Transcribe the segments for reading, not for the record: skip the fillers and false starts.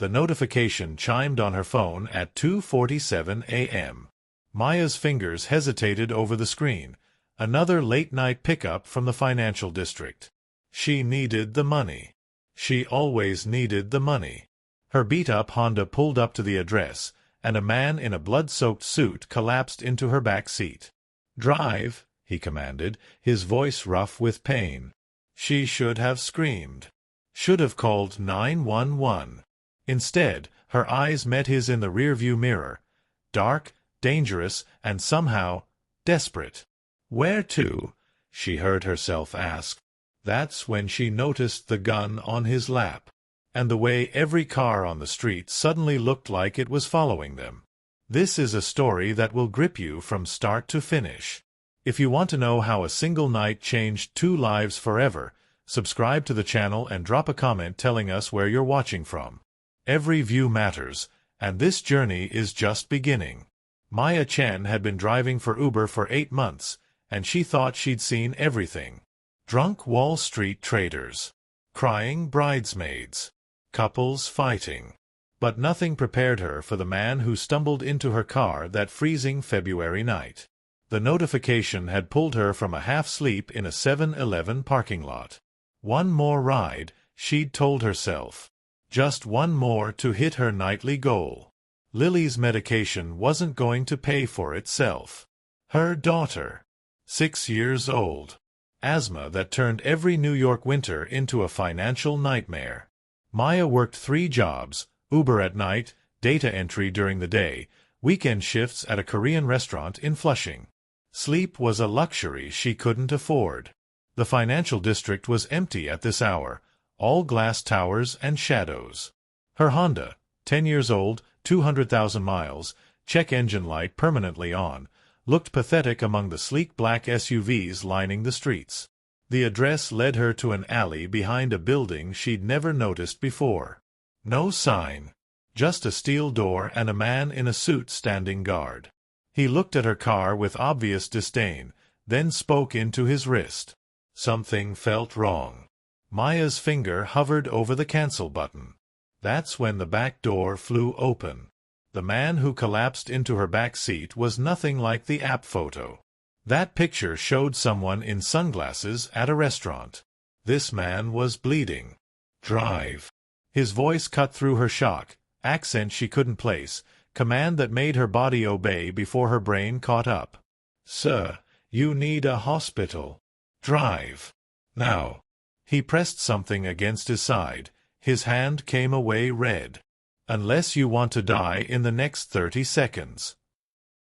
The notification chimed on her phone at 2:47 a.m. Maya's fingers hesitated over the screen. Another late-night pickup from the financial district. She needed the money. She always needed the money. Her beat-up Honda pulled up to the address, and a man in a blood-soaked suit collapsed into her back seat. "Drive," he commanded, his voice rough with pain. She should have screamed. Should have called 911. Instead, her eyes met his in the rearview mirror. Dark, dangerous, and somehow desperate. "Where to?" she heard herself ask. That's when she noticed the gun on his lap, and the way every car on the street suddenly looked like it was following them. This is a story that will grip you from start to finish. If you want to know how a single night changed 2 lives forever, subscribe to the channel and drop a comment telling us where you're watching from. Every view matters, and this journey is just beginning. Maya Chen had been driving for Uber for 8 months, and she thought she'd seen everything. Drunk Wall Street traders, crying bridesmaids, couples fighting. But nothing prepared her for the man who stumbled into her car that freezing February night. The notification had pulled her from a half-sleep in a 7-Eleven parking lot. One more ride, she'd told herself. Just one more to hit her nightly goal. Lily's medication wasn't going to pay for itself. Her daughter, 6 years old. Asthma that turned every New York winter into a financial nightmare. Maya worked 3 jobs, Uber at night, data entry during the day, weekend shifts at a Korean restaurant in Flushing. Sleep was a luxury she couldn't afford. The financial district was empty at this hour, all glass towers and shadows. Her Honda, 10 years old, 200,000 miles, check engine light permanently on, looked pathetic among the sleek black SUVs lining the streets. The address led her to an alley behind a building she'd never noticed before. No sign. Just a steel door and a man in a suit standing guard. He looked at her car with obvious disdain, then spoke into his wrist. Something felt wrong. Maya's finger hovered over the cancel button. That's when the back door flew open. The man who collapsed into her back seat was nothing like the app photo. That picture showed someone in sunglasses at a restaurant. This man was bleeding. "Drive." His voice cut through her shock, accent she couldn't place, command that made her body obey before her brain caught up. "Sir, you need a hospital. Drive. Now." He pressed something against his side. His hand came away red. "Unless you want to die in the next 30 seconds.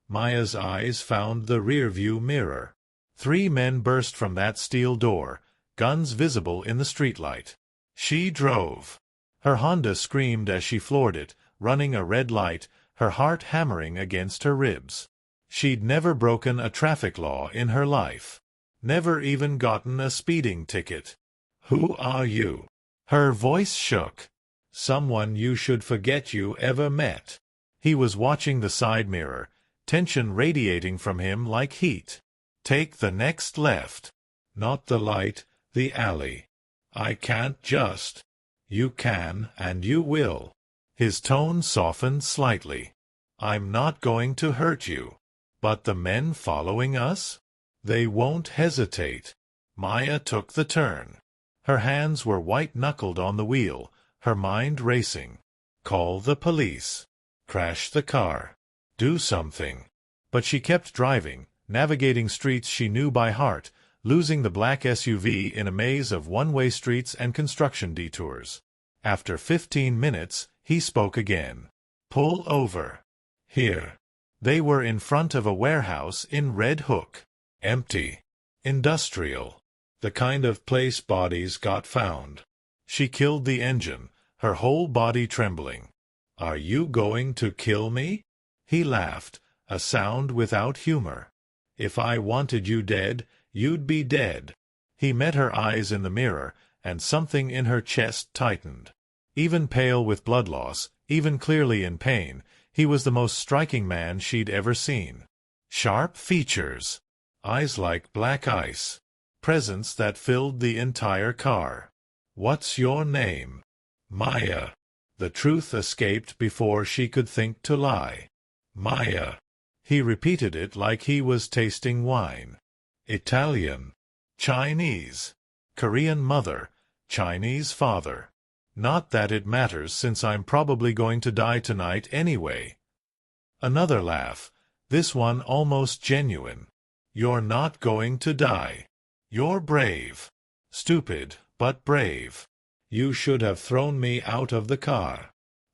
Maya's eyes found the rearview mirror. 3 men burst from that steel door, guns visible in the streetlight. She drove. Her Honda screamed as she floored it, running a red light, her heart hammering against her ribs. She'd never broken a traffic law in her life. Never even gotten a speeding ticket. "Who are you?" Her voice shook. "Someone you should forget you ever met." He was watching the side mirror, tension radiating from him like heat. "Take the next left." "Not the light, the alley." "I can't just." "You can, and you will." His tone softened slightly. "I'm not going to hurt you." "But the men following us? They won't hesitate." Maya took the turn. Her hands were white-knuckled on the wheel, her mind racing. Call the police. Crash the car. Do something. But she kept driving, navigating streets she knew by heart, losing the black SUV in a maze of one-way streets and construction detours. After 15 minutes, he spoke again. "Pull over." "Here." They were in front of a warehouse in Red Hook. Empty. Industrial. The kind of place bodies got found. She killed the engine, her whole body trembling. "Are you going to kill me?" He laughed, a sound without humor. "If I wanted you dead, you'd be dead." He met her eyes in the mirror, and something in her chest tightened. Even pale with blood loss, even clearly in pain, he was the most striking man she'd ever seen. Sharp features. Eyes like black ice. Presence that filled the entire car. "What's your name?" "Maya." The truth escaped before she could think to lie. Maya. He repeated it like he was tasting wine. Italian. Chinese. Korean mother. Chinese father. Not that it matters since I'm probably going to die tonight anyway. Another laugh, this one almost genuine. You're not going to die. You're brave. Stupid, but brave. You should have thrown me out of the car.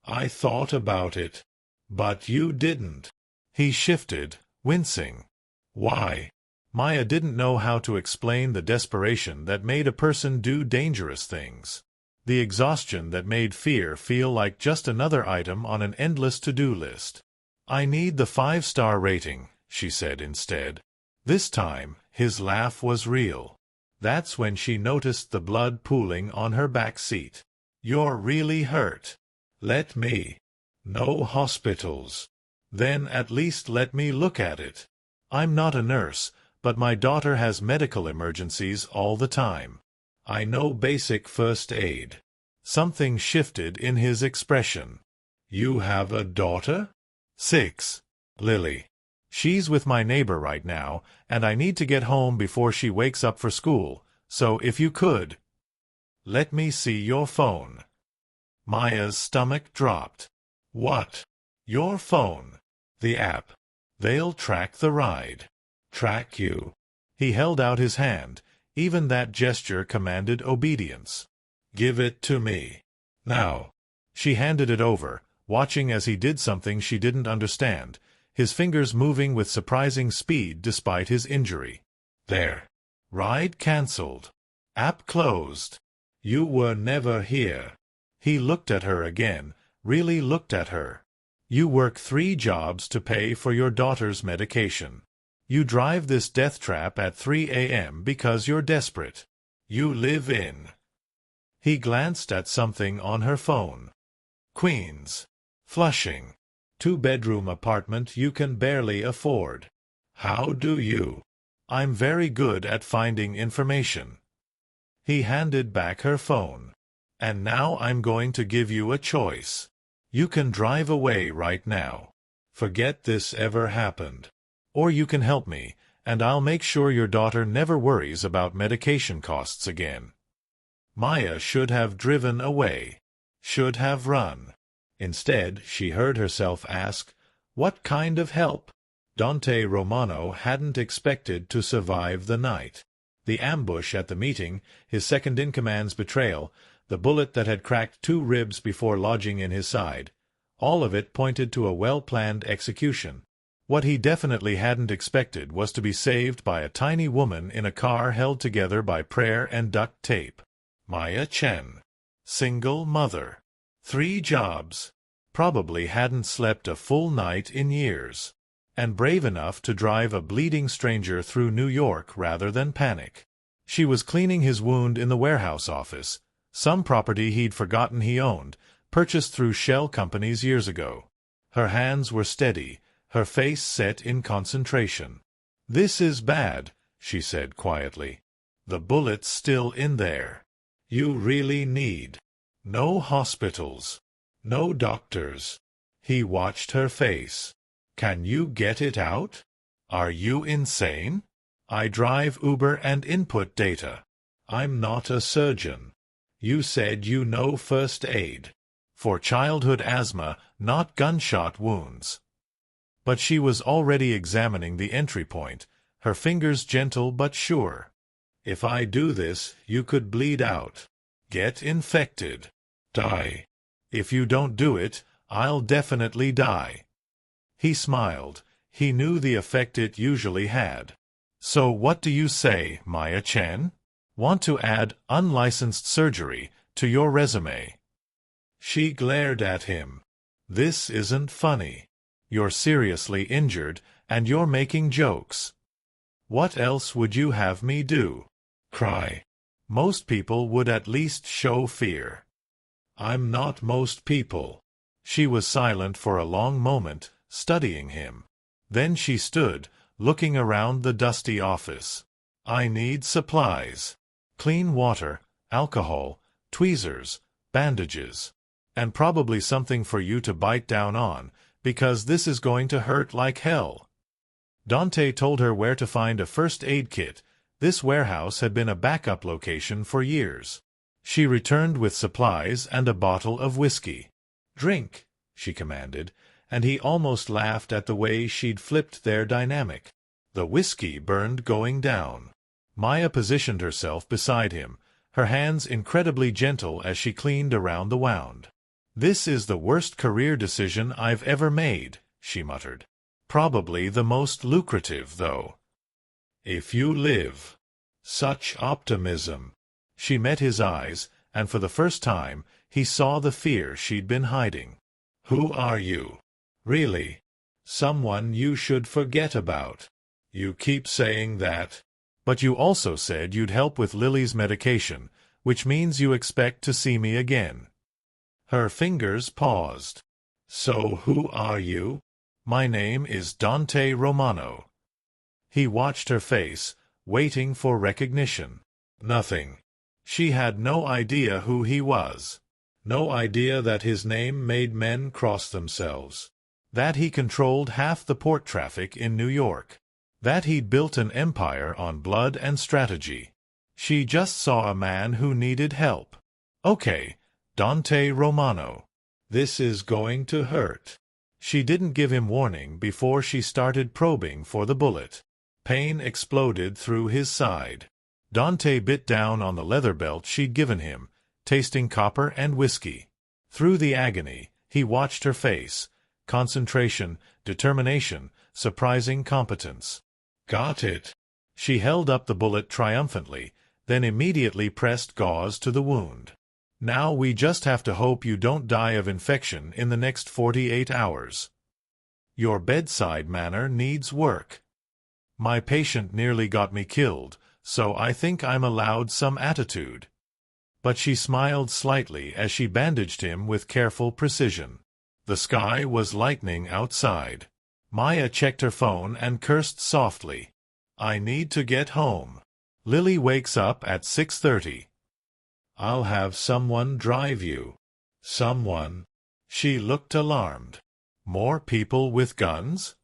I thought about it. But you didn't. He shifted, wincing. Why? Maya didn't know how to explain the desperation that made a person do dangerous things. The exhaustion that made fear feel like just another item on an endless to-do list. I need the 5-star rating, she said instead. This time, his laugh was real. That's when she noticed the blood pooling on her back seat. You're really hurt. Let me. No hospitals. Then at least let me look at it. I'm not a nurse, but my daughter has medical emergencies all the time. I know basic first aid. Something shifted in his expression. You have a daughter? 6. Lily. She's with my neighbor right now, and I need to get home before she wakes up for school, so if you could. Let me see your phone. Maya's stomach dropped. What? Your phone. The app. They'll track the ride. Track you. He held out his hand. Even that gesture commanded obedience. Give it to me. Now. She handed it over, watching as he did something she didn't understand, his fingers moving with surprising speed despite his injury. There. Ride cancelled. App closed. You were never here. He looked at her again, really looked at her. You work 3 jobs to pay for your daughter's medication. You drive this death trap at 3 a.m. because you're desperate. You live in. He glanced at something on her phone. Queens. Flushing. 2-bedroom apartment you can barely afford. How do you? I'm very good at finding information. He handed back her phone. And now I'm going to give you a choice. You can drive away right now. Forget this ever happened. Or you can help me, and I'll make sure your daughter never worries about medication costs again. Maya should have driven away. Should have run. Instead, she heard herself ask, what kind of help? Dante Romano hadn't expected to survive the night. The ambush at the meeting, his second-in-command's betrayal, the bullet that had cracked 2 ribs before lodging in his side, all of it pointed to a well-planned execution. What he definitely hadn't expected was to be saved by a tiny woman in a car held together by prayer and duct tape. Maya Chen. Single mother. 3 jobs. Probably hadn't slept a full night in years. And brave enough to drive a bleeding stranger through New York rather than panic. She was cleaning his wound in the warehouse office, some property he'd forgotten he owned, purchased through shell companies years ago. Her hands were steady, her face set in concentration. This is bad, she said quietly. The bullet's still in there. You really need. No hospitals. No doctors. He watched her face. Can you get it out? Are you insane? I drive Uber and input data. I'm not a surgeon. You said you know first aid. For childhood asthma, not gunshot wounds. But she was already examining the entry point, her fingers gentle but sure. If I do this, you could bleed out. Get infected. Die. If you don't do it, I'll definitely die. He smiled. He knew the effect it usually had. So what do you say, Maya Chen? Want to add unlicensed surgery to your resume? She glared at him. This isn't funny. You're seriously injured, and you're making jokes. What else would you have me do? Cry. Most people would at least show fear. I'm not most people. She was silent for a long moment, studying him. Then she stood, looking around the dusty office. I need supplies. Clean water, alcohol, tweezers, bandages. And probably something for you to bite down on, because this is going to hurt like hell. Dante told her where to find a first aid kit. This warehouse had been a backup location for years. She returned with supplies and a bottle of whiskey. "Drink," she commanded, and he almost laughed at the way she'd flipped their dynamic. The whiskey burned going down. Maya positioned herself beside him, her hands incredibly gentle as she cleaned around the wound. "This is the worst career decision I've ever made," she muttered. "Probably the most lucrative, though. If you live." Such optimism. She met his eyes, and for the first time, he saw the fear she'd been hiding. "Who are you? Really? Someone you should forget about. You keep saying that. But you also said you'd help with Lily's medication, which means you expect to see me again." Her fingers paused. "So who are you?" "My name is Dante Romano." He watched her face, waiting for recognition. Nothing. She had no idea who he was. No idea that his name made men cross themselves. That he controlled half the port traffic in New York. That he'd built an empire on blood and strategy. She just saw a man who needed help. "Okay, Dante Romano. This is going to hurt." She didn't give him warning before she started probing for the bullet. Pain exploded through his side. Dante bit down on the leather belt she'd given him, tasting copper and whiskey. Through the agony, he watched her face. Concentration, determination, surprising competence. "Got it." She held up the bullet triumphantly, then immediately pressed gauze to the wound. "Now we just have to hope you don't die of infection in the next 48 hours. Your bedside manner needs work. My patient nearly got me killed, so I think I'm allowed some attitude." But she smiled slightly as she bandaged him with careful precision. The sky was lightning outside. Maya checked her phone and cursed softly. "I need to get home. Lily wakes up at 6:30. I'll have someone drive you." "Someone?" She looked alarmed. "More people with guns?"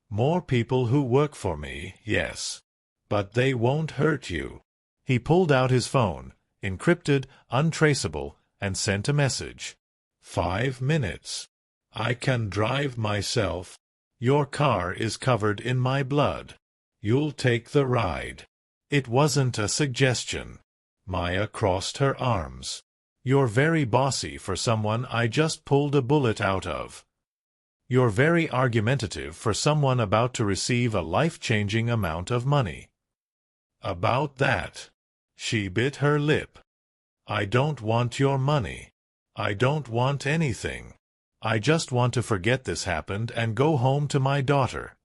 "More people who work for me, yes. But they won't hurt you." He pulled out his phone, encrypted, untraceable, and sent a message. 5 minutes. I can drive myself. Your car is covered in my blood. You'll take the ride." It wasn't a suggestion. Maya crossed her arms. "You're very bossy for someone I just pulled a bullet out of. You're very argumentative for someone about to receive a life-changing amount of money." "About that." She bit her lip. "I don't want your money. I don't want anything. I just want to forget this happened and go home to my daughter."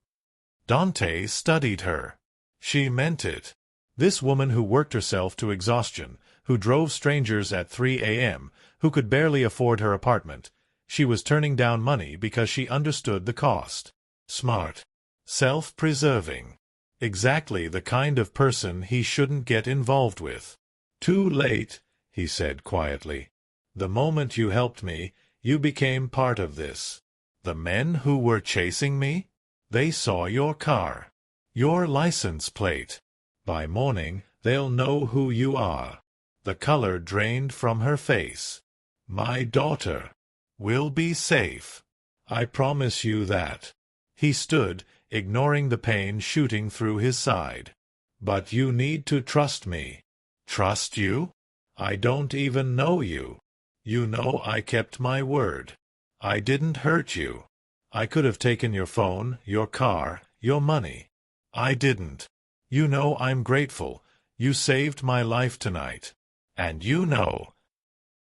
Dante studied her. She meant it. This woman who worked herself to exhaustion, who drove strangers at 3 a.m., who could barely afford her apartment, she was turning down money because she understood the cost. Smart. Self-preserving. Exactly the kind of person he shouldn't get involved with. "Too late," he said quietly. "The moment you helped me, you became part of this. The men who were chasing me? They saw your car. Your license plate. By morning, they'll know who you are." The color drained from her face. "My daughter will be safe. I promise you that." He stood, ignoring the pain shooting through his side. "But you need to trust me." "Trust you? I don't even know you. You know I kept my word. I didn't hurt you. I could have taken your phone, your car, your money. I didn't. You know I'm grateful. You saved my life tonight. And you know."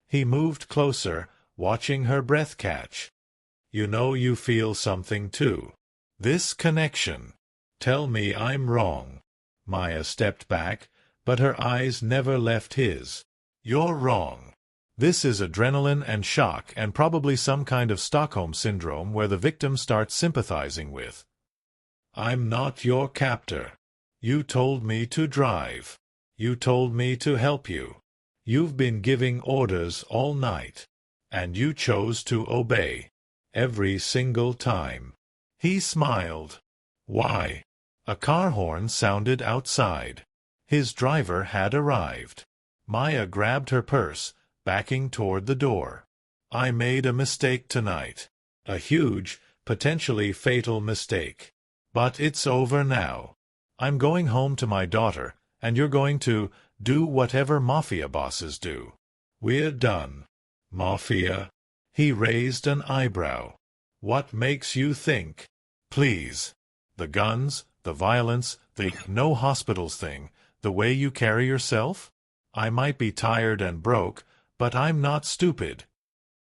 He moved closer, watching her breath catch. "You know you feel something too. This connection. Tell me I'm wrong." Maya stepped back, but her eyes never left his. "You're wrong. This is adrenaline and shock and probably some kind of Stockholm syndrome where the victim starts sympathizing with. I'm not your captor. You told me to drive. You told me to help you. You've been giving orders all night. and you chose to obey. Every single time. He smiled. Why? A car horn sounded outside. His driver had arrived. Maya grabbed her purse, backing toward the door. I made a mistake tonight. A huge, potentially fatal mistake. But it's over now. I'm going home to my daughter, and you're going to do whatever Mafia bosses do. We're done. Mafia? He raised an eyebrow. What makes you think? Please. The guns, the violence, the no hospitals thing, the way you carry yourself? I might be tired and broke, but I'm not stupid.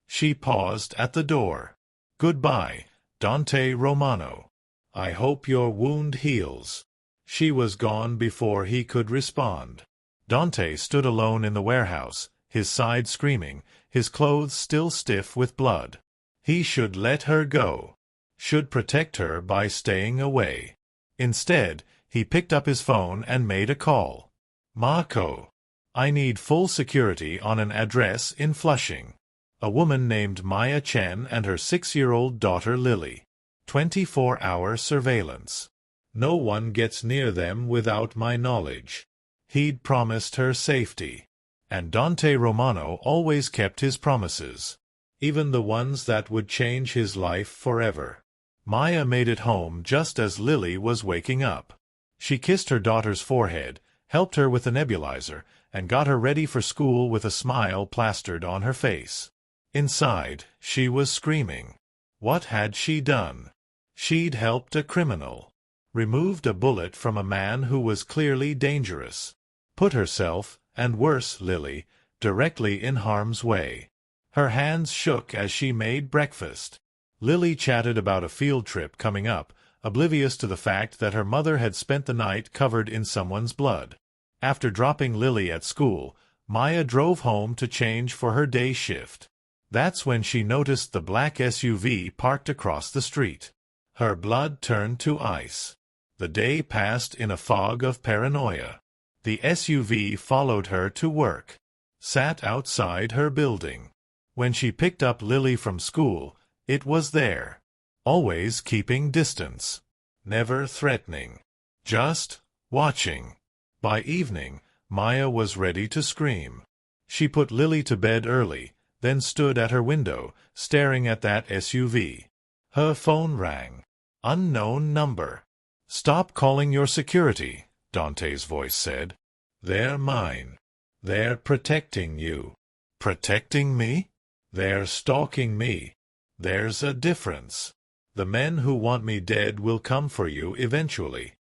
She paused at the door. Goodbye, Dante Romano. I hope your wound heals. She was gone before he could respond. Dante stood alone in the warehouse, his side screaming, his clothes still stiff with blood. He should let her go. Should protect her by staying away. Instead, he picked up his phone and made a call. Marco. I need full security on an address in Flushing. A woman named Maya Chen and her 6-year-old daughter Lily. 24-hour surveillance. No one gets near them without my knowledge. He'd promised her safety. And Dante Romano always kept his promises. Even the ones that would change his life forever. Maya made it home just as Lily was waking up. She kissed her daughter's forehead, helped her with the nebulizer, and got her ready for school with a smile plastered on her face. Inside, she was screaming. What had she done? She'd helped a criminal. Removed a bullet from a man who was clearly dangerous. Put herself, and worse, Lily, directly in harm's way. Her hands shook as she made breakfast. Lily chatted about a field trip coming up, oblivious to the fact that her mother had spent the night covered in someone's blood. After dropping Lily at school, Maya drove home to change for her day shift. That's when she noticed the black SUV parked across the street. Her blood turned to ice. The day passed in a fog of paranoia. The SUV followed her to work. Sat outside her building. When she picked up Lily from school, it was there. Always keeping distance. Never threatening. Just watching. By evening, Maya was ready to scream. She put Lily to bed early, then stood at her window, staring at that SUV. Her phone rang. Unknown number. Stop calling your security, Dante's voice said. They're mine. They're protecting you. Protecting me? They're stalking me. There's a difference. The men who want me dead will come for you eventually.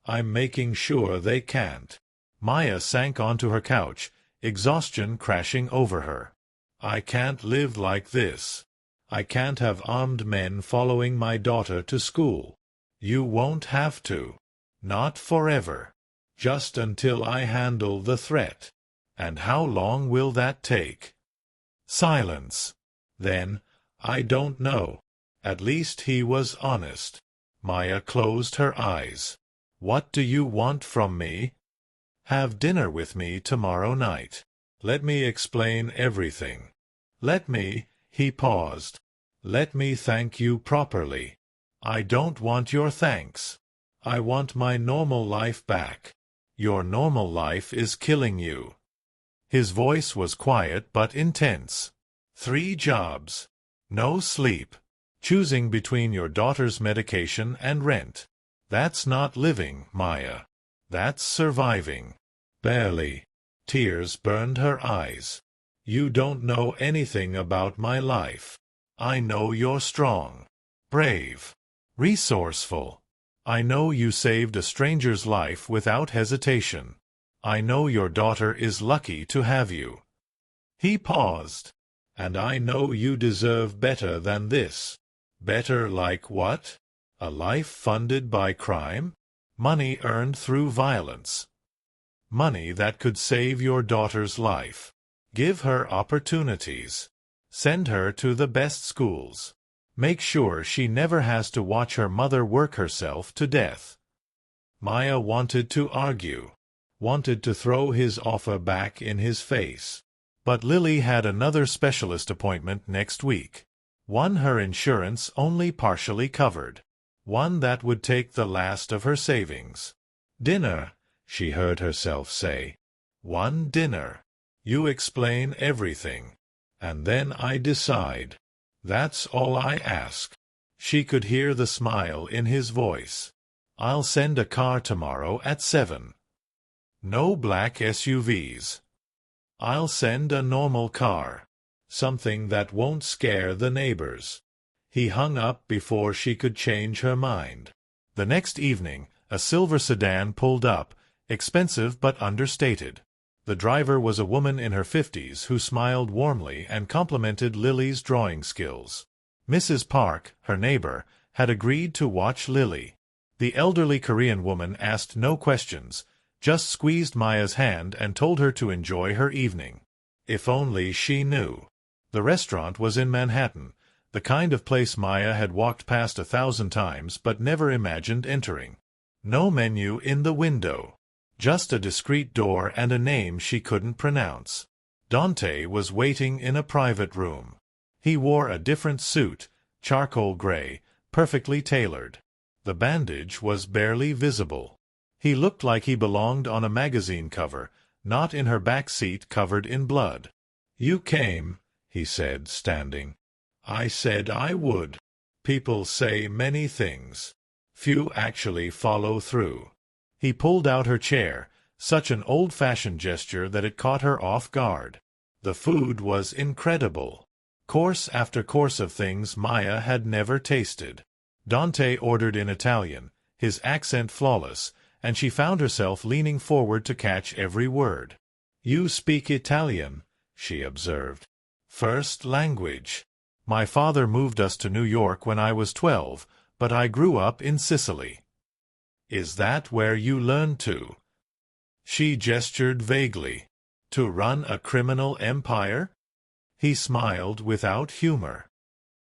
I'm making sure they can't. Maya sank onto her couch, exhaustion crashing over her. I can't live like this. I can't have armed men following my daughter to school. You won't have to. Not forever. Just until I handle the threat. And how long will that take? Silence. Then, I don't know. At least he was honest. Maya closed her eyes. What do you want from me? Have dinner with me tomorrow night. Let me explain everything. Let me, he paused. Let me thank you properly. I don't want your thanks. I want my normal life back. Your normal life is killing you. His voice was quiet but intense. 3 jobs. No sleep. Choosing between your daughter's medication and rent. That's not living, Maya. That's surviving. Barely. Tears burned her eyes. You don't know anything about my life. I know you're strong. Brave. Resourceful. I know you saved a stranger's life without hesitation. I know your daughter is lucky to have you. He paused. And I know you deserve better than this. Better like what? A life funded by crime? Money earned through violence. Money that could save your daughter's life. Give her opportunities. Send her to the best schools. Make sure she never has to watch her mother work herself to death. Maya wanted to argue. Wanted to throw his offer back in his face. But Lily had another specialist appointment next week. One her insurance only partially covered. One that would take the last of her savings. "Dinner," she heard herself say. "One dinner. You explain everything. And then I decide. That's all I ask." She could hear the smile in his voice. "I'll send a car tomorrow at 7. No black SUVs. I'll send a normal car. Something that won't scare the neighbors." He hung up before she could change her mind. The next evening, a silver sedan pulled up, expensive but understated. The driver was a woman in her 50s who smiled warmly and complimented Lily's drawing skills. Mrs. Park, her neighbor, had agreed to watch Lily. The elderly Korean woman asked no questions, just squeezed Maya's hand and told her to enjoy her evening. If only she knew. The restaurant was in Manhattan, the kind of place Maya had walked past 1,000 times but never imagined entering. No menu in the window. Just a discreet door and a name she couldn't pronounce. Dante was waiting in a private room. He wore a different suit, charcoal gray, perfectly tailored. The bandage was barely visible. He looked like he belonged on a magazine cover, not in her back seat covered in blood. "You came," he said, standing. "I said I would. People say many things. Few actually follow through." He pulled out her chair, such an old-fashioned gesture that it caught her off guard. The food was incredible. Course after course of things Maya had never tasted. Dante ordered in Italian, his accent flawless, and she found herself leaning forward to catch every word. "You speak Italian," she observed. "First language. My father moved us to New York when I was 12, but I grew up in Sicily." "Is that where you learned to?" She gestured vaguely. "To run a criminal empire?" He smiled without humor.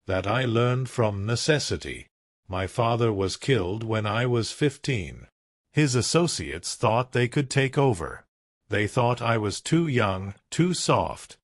"That I learned from necessity. My father was killed when I was 15. His associates thought they could take over. They thought I was too young, too soft."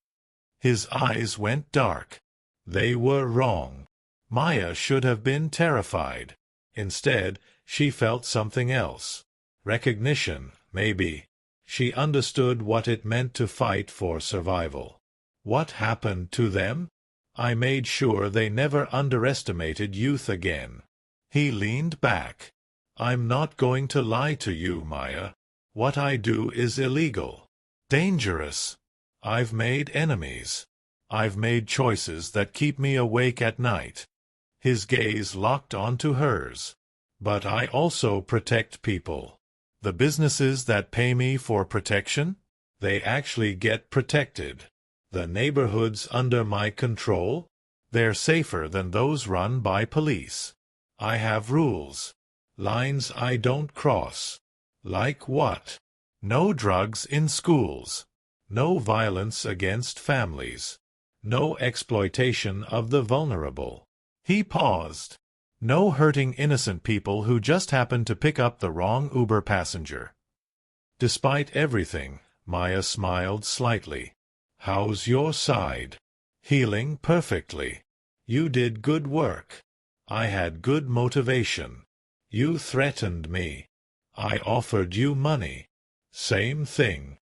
His eyes went dark. They were wrong. Maya should have been terrified. Instead, she felt something else. Recognition, maybe. She understood what it meant to fight for survival. "What happened to them? I made sure they never underestimated youth again." He leaned back. "I'm not going to lie to you, Maya. What I do is illegal. Dangerous. I've made enemies. I've made choices that keep me awake at night." His gaze locked onto hers. "But I also protect people. The businesses that pay me for protection, they actually get protected. The neighborhoods under my control, they're safer than those run by police. I have rules. Lines I don't cross." "Like what?" "No drugs in schools. No violence against families. No exploitation of the vulnerable." He paused. "No hurting innocent people who just happened to pick up the wrong Uber passenger." Despite everything, Maya smiled slightly. "How's your side?" "Healing perfectly. You did good work. I had good motivation. You threatened me. I offered you money. Same thing.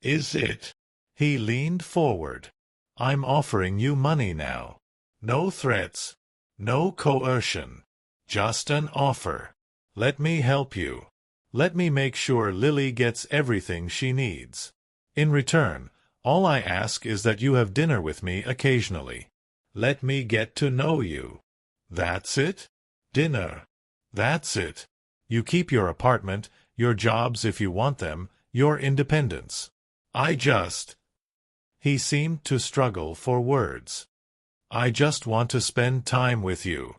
Is it?" He leaned forward. "I'm offering you money now. No threats. No coercion. Just an offer. Let me help you. Let me make sure Lily gets everything she needs. In return, all I ask is that you have dinner with me occasionally. Let me get to know you." "That's it? Dinner. That's it. You keep your apartment, your jobs if you want them, your independence. I just—" He seemed to struggle for words. "I just want to spend time with you."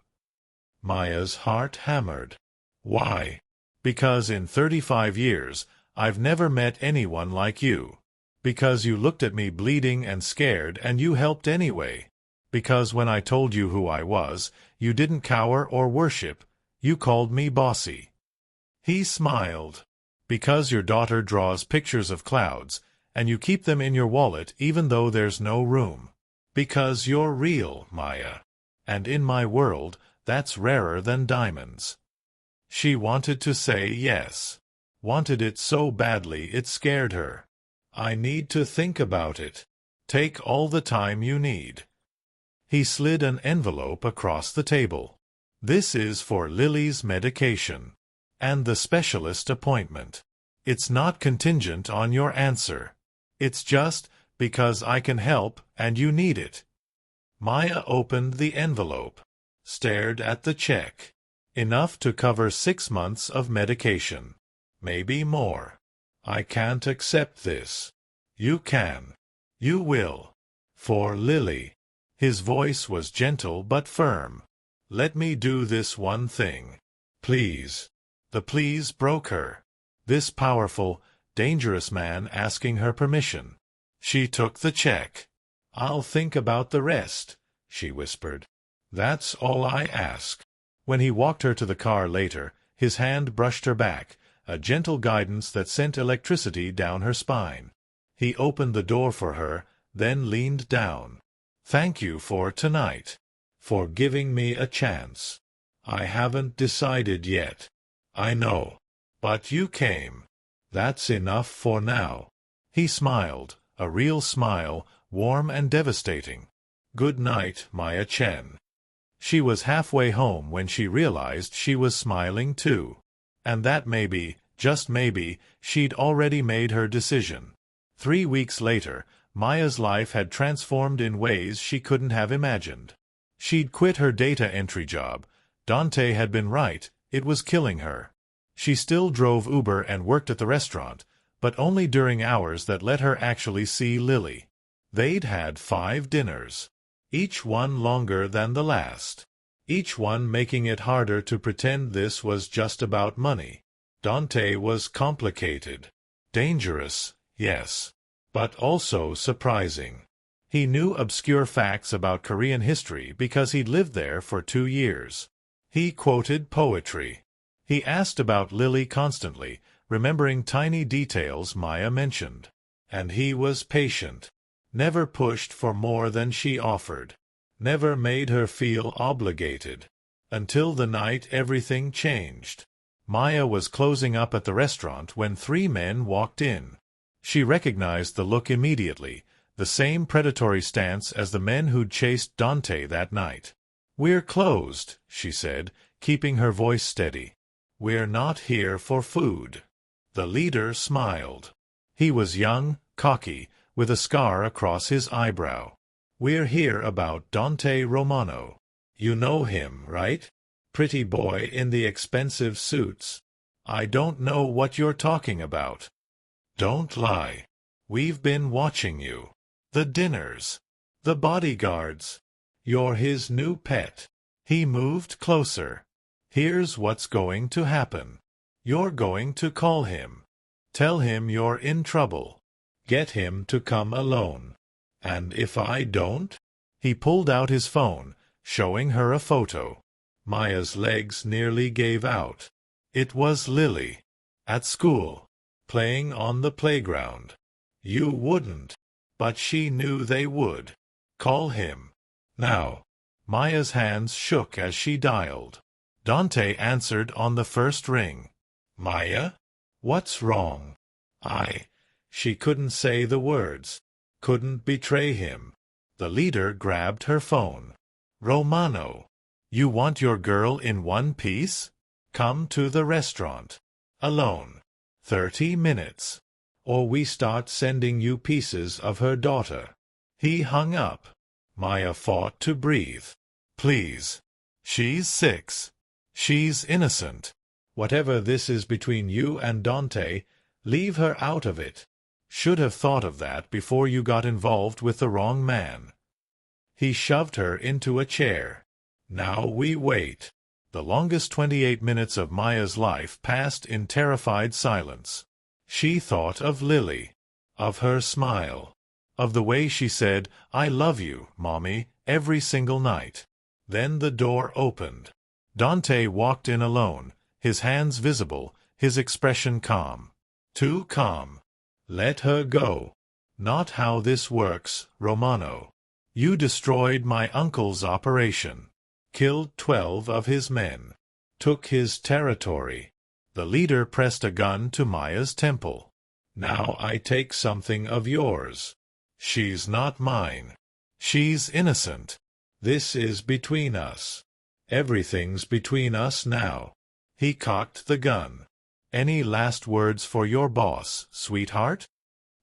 Maya's heart hammered. "Why?" "Because in 35 years, I've never met anyone like you. Because you looked at me bleeding and scared and you helped anyway. Because when I told you who I was, you didn't cower or worship. You called me bossy." He smiled. "Because your daughter draws pictures of clouds, and you keep them in your wallet even though there's no room. Because you're real, Maya. And in my world, that's rarer than diamonds." She wanted to say yes. Wanted it so badly it scared her. "I need to think about it." "Take all the time you need." He slid an envelope across the table. "This is for Lily's medication. And the specialist appointment. It's not contingent on your answer. It's just because I can help and you need it." Maya opened the envelope. Stared at the check. Enough to cover 6 months of medication. Maybe more. "I can't accept this." "You can. You will. For Lily." His voice was gentle but firm. "Let me do this one thing. Please." The please broke her. This powerful, dangerous man asking her permission. She took the check. "I'll think about the rest," she whispered. "That's all I ask." When he walked her to the car later, his hand brushed her back, a gentle guidance that sent electricity down her spine. He opened the door for her, then leaned down. "Thank you for tonight. For giving me a chance. I haven't decided yet. I know. But you came. That's enough for now." He smiled, a real smile, warm and devastating. "Good night, Maya Chen." She was halfway home when she realized she was smiling too. And that maybe, just maybe, she'd already made her decision. 3 weeks later, Maya's life had transformed in ways she couldn't have imagined. She'd quit her data entry job. Dante had been right, it was killing her. She still drove Uber and worked at the restaurant, but only during hours that let her actually see Lily. They'd had 5 dinners. Each one longer than the last. Each one making it harder to pretend this was just about money. Dante was complicated. Dangerous, yes. But also surprising. He knew obscure facts about Korean history because he'd lived there for 2 years. He quoted poetry. He asked about Lily constantly, remembering tiny details Maya mentioned. And he was patient. Never pushed for more than she offered. Never made her feel obligated. Until the night everything changed. Maya was closing up at the restaurant when 3 men walked in. She recognized the look immediately, the same predatory stance as the men who'd chased Dante that night. "We're closed," she said, keeping her voice steady. "We're not here for food." The leader smiled. He was young, cocky, with a scar across his eyebrow. "We're here about Dante Romano. You know him, right? Pretty boy in the expensive suits." "I don't know what you're talking about." "Don't lie. We've been watching you. The dinners. The bodyguards. You're his new pet." He moved closer. "Here's what's going to happen. You're going to call him. Tell him you're in trouble. Get him to come alone. And if I don't?" He pulled out his phone, showing her a photo. Maya's legs nearly gave out. It was Lily. At school. Playing on the playground. You wouldn't. But she knew they would. "Call him. Now." Maya's hands shook as she dialed. Dante answered on the first ring. "Maya? What's wrong?" She couldn't say the words. Couldn't betray him. The leader grabbed her phone. "Romano. You want your girl in one piece? Come to the restaurant. Alone. 30 minutes. Or we start sending you pieces of her daughter." He hung up. Maya fought to breathe. "Please. She's 6. She's innocent. Whatever this is between you and Dante, leave her out of it. Should have thought of that before you got involved with the wrong man." He shoved her into a chair. "Now we wait." The longest 28 minutes of Maya's life passed in terrified silence. She thought of Lily. Of her smile. Of the way she said, "I love you, Mommy," every single night. Then the door opened. Dante walked in alone, his hands visible, his expression calm. Too calm. "Let her go." Not how this works, Romano. You destroyed my uncle's operation. Killed 12 of his men. Took his territory. The leader pressed a gun to Maya's temple. Now I take something of yours. She's not mine. She's innocent. This is between us. Everything's between us now. He cocked the gun. Any last words for your boss, sweetheart?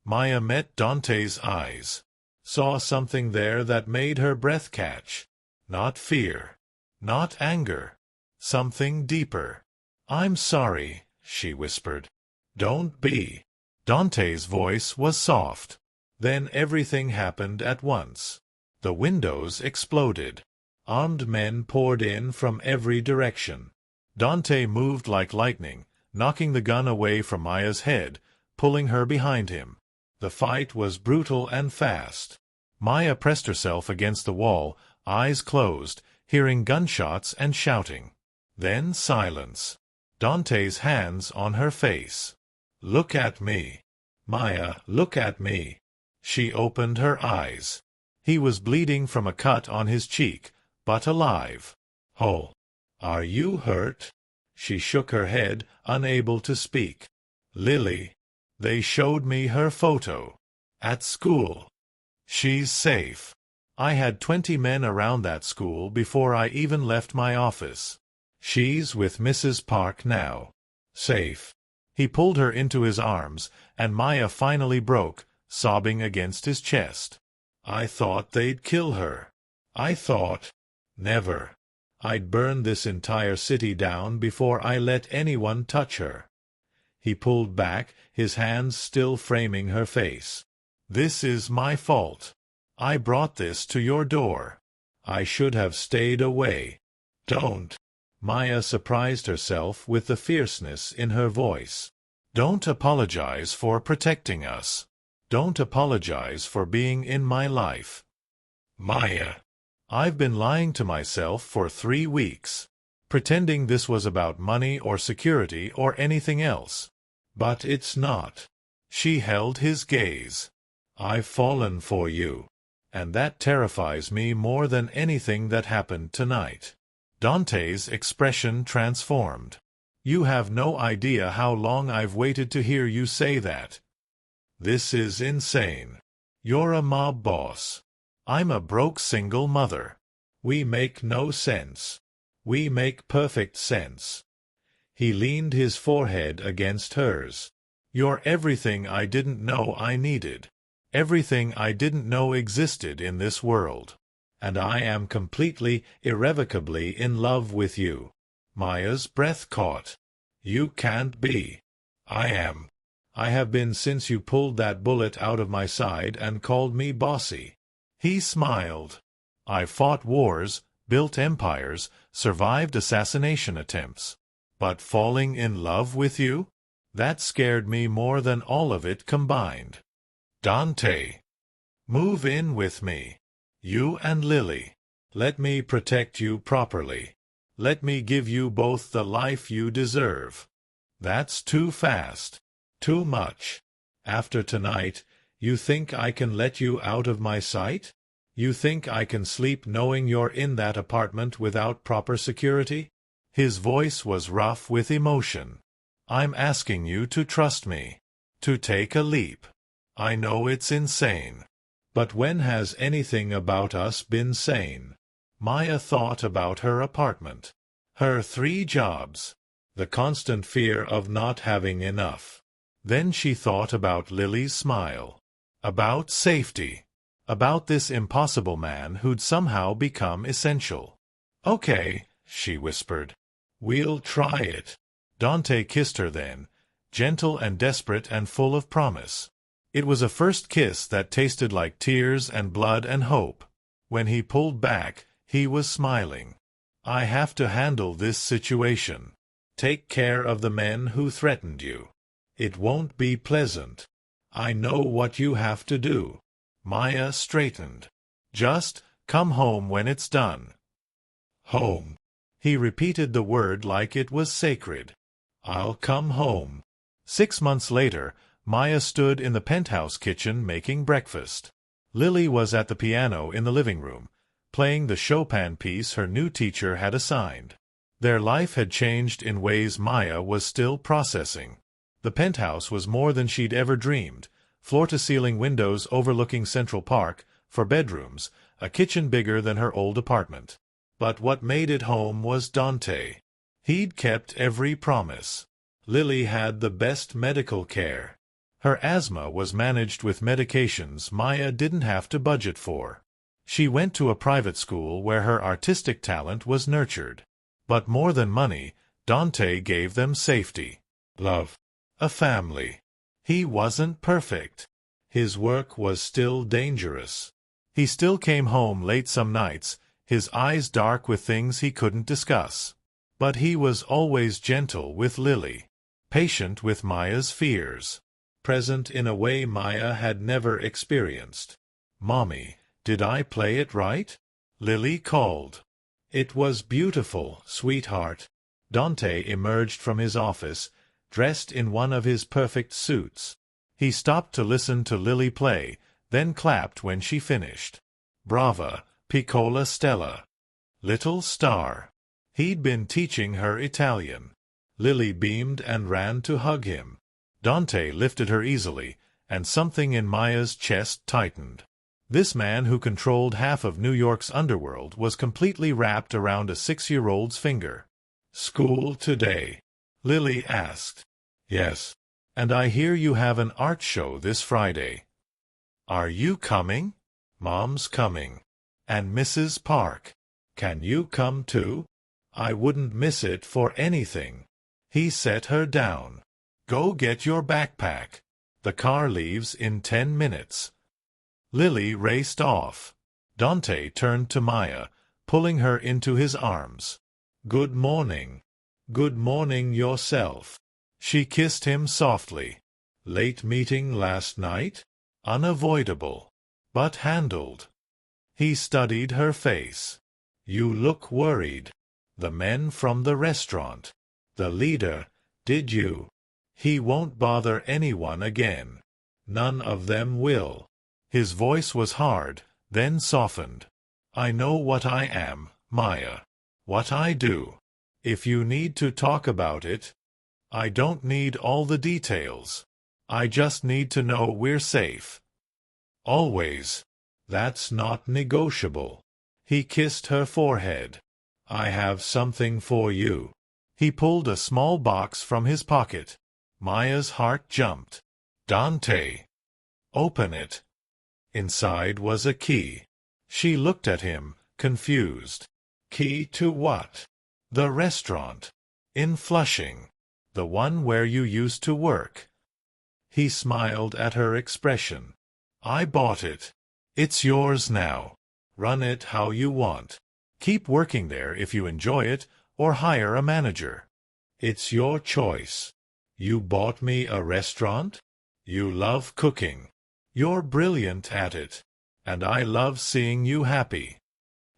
Maya met Dante's eyes. Saw something there that made her breath catch. Not fear. Not anger. Something deeper. I'm sorry, she whispered. Don't be. Dante's voice was soft. Then everything happened at once. The windows exploded. Armed men poured in from every direction. Dante moved like lightning, knocking the gun away from Maya's head, pulling her behind him. The fight was brutal and fast. Maya pressed herself against the wall, eyes closed, hearing gunshots and shouting. Then silence. Dante's hands on her face. Look at me. Maya, look at me. She opened her eyes. He was bleeding from a cut on his cheek, but alive. Oh, are you hurt? She shook her head, unable to speak. Lily. They showed me her photo. At school. She's safe. I had 20 men around that school before I even left my office. She's with Mrs. Park now. Safe. He pulled her into his arms, and Maya finally broke, sobbing against his chest. I thought they'd kill her. I thought... Never. I'd burn this entire city down before I let anyone touch her. He pulled back, his hands still framing her face. This is my fault. I brought this to your door. I should have stayed away. Don't. Maya surprised herself with the fierceness in her voice. Don't apologize for protecting us. Don't apologize for being in my life. Maya. I've been lying to myself for 3 weeks, pretending this was about money or security or anything else. But it's not. She held his gaze. I've fallen for you, and that terrifies me more than anything that happened tonight. Dante's expression transformed. You have no idea how long I've waited to hear you say that. This is insane. You're a mob boss. I'm a broke single mother. We make no sense. We make perfect sense. He leaned his forehead against hers. You're everything I didn't know I needed. Everything I didn't know existed in this world. And I am completely, irrevocably in love with you. Maya's breath caught. You can't be. I am. I have been since you pulled that bullet out of my side and called me bossy. He smiled. I fought wars, built empires, survived assassination attempts. But falling in love with you? That scared me more than all of it combined. Dante. Move in with me. You and Lily. Let me protect you properly. Let me give you both the life you deserve. That's too fast. Too much. After tonight, you think I can let you out of my sight? You think I can sleep knowing you're in that apartment without proper security? His voice was rough with emotion. I'm asking you to trust me. To take a leap. I know it's insane. But when has anything about us been sane? Maya thought about her apartment. Her 3 jobs. The constant fear of not having enough. Then she thought about Lily's smile. About safety. About this impossible man who'd somehow become essential. Okay, she whispered. We'll try it. Dante kissed her then, gentle and desperate and full of promise. It was a first kiss that tasted like tears and blood and hope. When he pulled back, he was smiling. I have to handle this situation. Take care of the men who threatened you. It won't be pleasant. I know what you have to do. Maya straightened. Just come home when it's done. Home. He repeated the word like it was sacred. I'll come home. 6 months later, Maya stood in the penthouse kitchen making breakfast. Lily was at the piano in the living room, playing the Chopin piece her new teacher had assigned. Their life had changed in ways Maya was still processing. The penthouse was more than she'd ever dreamed. Floor-to-ceiling windows overlooking Central Park, for bedrooms, a kitchen bigger than her old apartment. But what made it home was Dante. He'd kept every promise. Lily had the best medical care. Her asthma was managed with medications Maya didn't have to budget for. She went to a private school where her artistic talent was nurtured. But more than money, Dante gave them safety, love, a family. He wasn't perfect. His work was still dangerous. He still came home late some nights, his eyes dark with things he couldn't discuss. But he was always gentle with Lily, patient with Maya's fears, present in a way Maya had never experienced. "Mommy, did I play it right?" Lily called. "It was beautiful, sweetheart." Dante emerged from his office, dressed in one of his perfect suits. He stopped to listen to Lily play, then clapped when she finished. "Brava, piccola stella. Little star." He'd been teaching her Italian. Lily beamed and ran to hug him. Dante lifted her easily, and something in Maya's chest tightened. This man who controlled half of New York's underworld was completely wrapped around a 6-year-old's finger. "School today?" Lily asked. "Yes. And I hear you have an art show this Friday." "Are you coming?" "Mom's coming. And Mrs. Park. Can you come too?" "I wouldn't miss it for anything." He set her down. "Go get your backpack. The car leaves in 10 minutes. Lily raced off. Dante turned to Maya, pulling her into his arms. "Good morning." "Good morning yourself." She kissed him softly. "Late meeting last night?" "Unavoidable. But handled." He studied her face. "You look worried. The men from the restaurant. The leader, did you?" "He won't bother anyone again." "None of them will." His voice was hard, then softened. "I know what I am, Maya. What I do. If you need to talk about it, I don't need all the details. I just need to know we're safe. Always. That's not negotiable." He kissed her forehead. "I have something for you." He pulled a small box from his pocket. Maya's heart jumped. "Dante." "Open it." Inside was a key. She looked at him, confused. "Key to what?" "The restaurant. In Flushing. The one where you used to work." He smiled at her expression. "I bought it. It's yours now. Run it how you want. Keep working there if you enjoy it, or hire a manager. It's your choice. You bought me a restaurant? You love cooking. You're brilliant at it. And I love seeing you happy."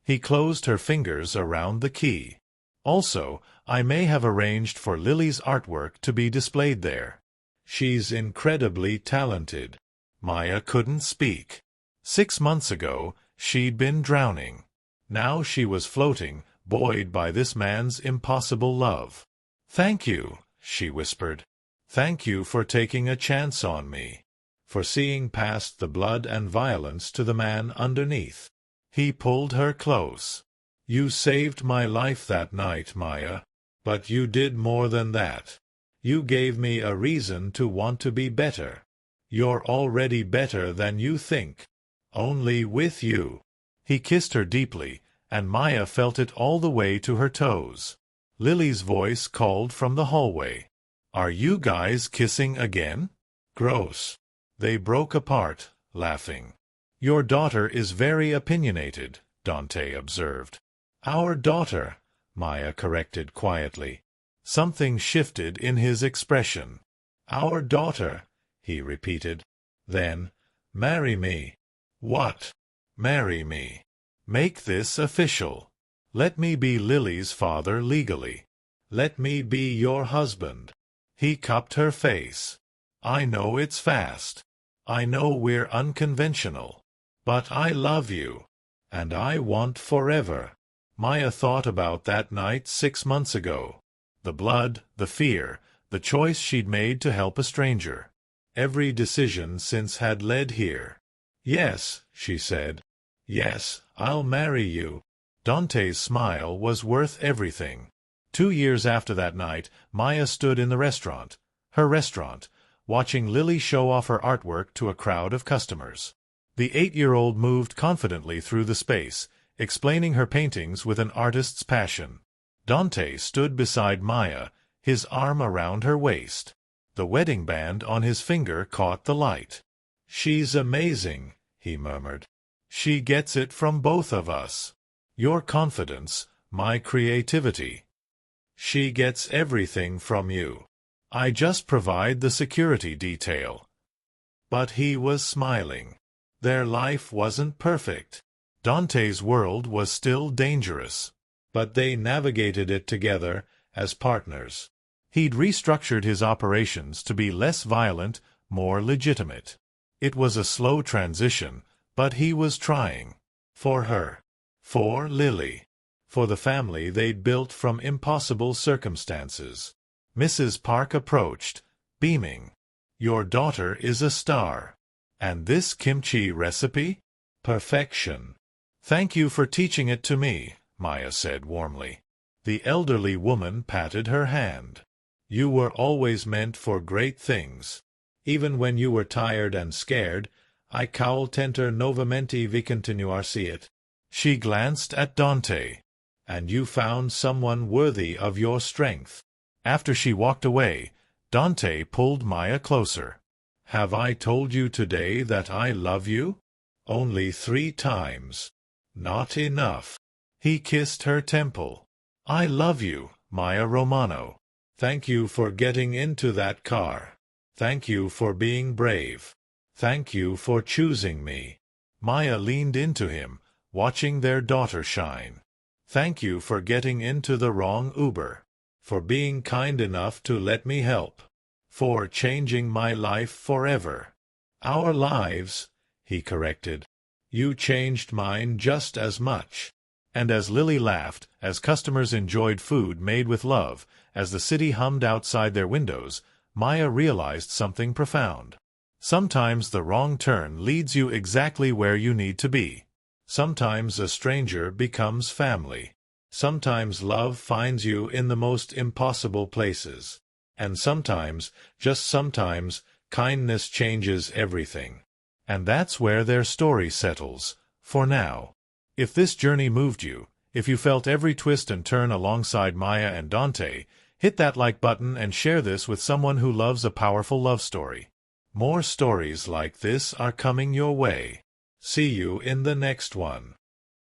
He closed her fingers around the key. "Also, I may have arranged for Lily's artwork to be displayed there. She's incredibly talented." Maya couldn't speak. 6 months ago, she'd been drowning. Now she was floating, buoyed by this man's impossible love. "Thank you," she whispered. "Thank you for taking a chance on me. For seeing past the blood and violence to the man underneath." He pulled her close. "You saved my life that night, Maya. But you did more than that. You gave me a reason to want to be better. You're already better than you think. Only with you." He kissed her deeply, and Maya felt it all the way to her toes. Lily's voice called from the hallway. "Are you guys kissing again?" "Gross." They broke apart, laughing. "Your daughter is very opinionated," Dante observed. "Our daughter," Maya corrected quietly. Something shifted in his expression. "Our daughter," he repeated. Then, "Marry me." "What?" "Marry me. Make this official. Let me be Lily's father legally. Let me be your husband." He cupped her face. I know it's fast. I know we're unconventional. But I love you. And I want forever. Maya thought about that night 6 months ago. The blood, the fear, the choice she'd made to help a stranger. Every decision since had led here. Yes, she said. Yes, I'll marry you. Dante's smile was worth everything. 2 years after that night, Maya stood in the restaurant, her restaurant, watching Lily show off her artwork to a crowd of customers. The 8-year-old moved confidently through the space, explaining her paintings with an artist's passion. Dante stood beside Maya, his arm around her waist. The wedding band on his finger caught the light. "She's amazing," he murmured. "She gets it from both of us. Your confidence, my creativity. She gets everything from you. I just provide the security detail." But he was smiling. Their life wasn't perfect. Dante's world was still dangerous. But they navigated it together as partners. He'd restructured his operations to be less violent, more legitimate. It was a slow transition, but he was trying. For her. For Lily. For the family they'd built from impossible circumstances. Mrs. Park approached, beaming. "Your daughter is a star. And this kimchi recipe? Perfection." "Thank you for teaching it to me," Maya said warmly. The elderly woman patted her hand. "You were always meant for great things. Even when you were tired and scared, I caul tenter novamente vi continuarsiet." She glanced at Dante. "And you found someone worthy of your strength." After she walked away, Dante pulled Maya closer. "Have I told you today that I love you? Only 3 times. Not enough." He kissed her temple. "I love you, Maya Romano. Thank you for getting into that car. Thank you for being brave. Thank you for choosing me." Maya leaned into him, watching their daughter shine. "Thank you for getting into the wrong Uber. For being kind enough to let me help. For changing my life forever." "Our lives," he corrected. "You changed mine just as much." And as Lily laughed, as customers enjoyed food made with love, as the city hummed outside their windows, Maya realized something profound. Sometimes the wrong turn leads you exactly where you need to be. Sometimes a stranger becomes family. Sometimes love finds you in the most impossible places. And sometimes, just sometimes, kindness changes everything. And that's where their story settles, for now. If this journey moved you, if you felt every twist and turn alongside Maya and Dante, hit that like button and share this with someone who loves a powerful love story. More stories like this are coming your way. See you in the next one.